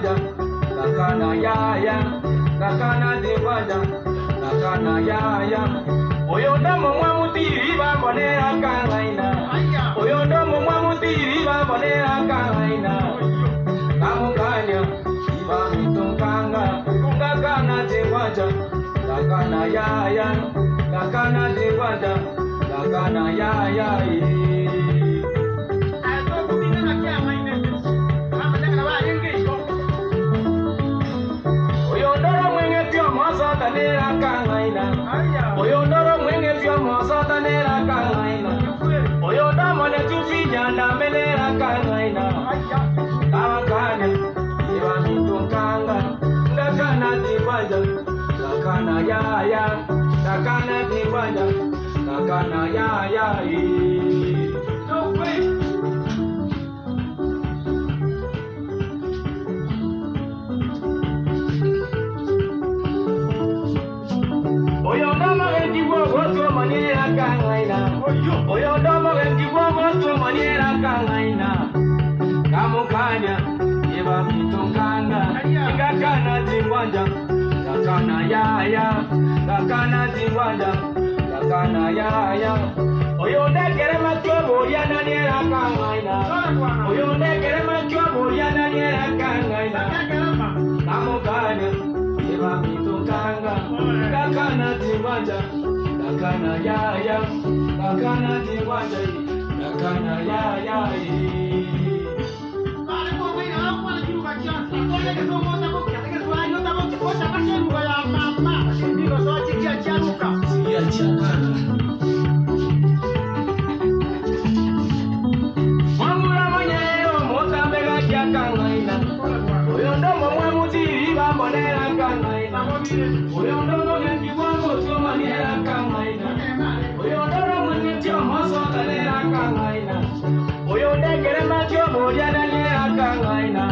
tingwanja kakana yaya kakana tingwanja kakana yaya oyondo mumwa mutiri bambonera kangaina oyondo mumwa mutiri bambonera kangaina kamukanya iba mitungkanga kakana tingwanja kakana yaya kakana tingwanja kakana yaya oyondoro mwenge pio moso tanera kangaina oyondoro mwenge pio moso tanera kangaina oyondo mone tufinya na menera kangaina kawakanya iba mitungkanga kakana tingwanja kakana yaya kakana tingwanja kakana yaya oyondo magengi wogo maniera kangaina oyondo magengi wogo maniera kangaina kamukanya iba mitungkanga kakana tingwanja kakana yaya kakana tingwanja kakana yaya oyonde kere machobo yana niera kangaina oyonde kere machobo yana niera kangaina kamukanya iba mitungkanga kakana tingwanja kakana yaya kakana tingwanja kakana yaya Mamura manyero motambega kia kangaina oyondo momwe mutiri bambonera kangaina oyondo mogengi wango tuomaniera kangaina oyondo mwenye tio moso tanera kangaina oyonde kere matio moriana niera kangaina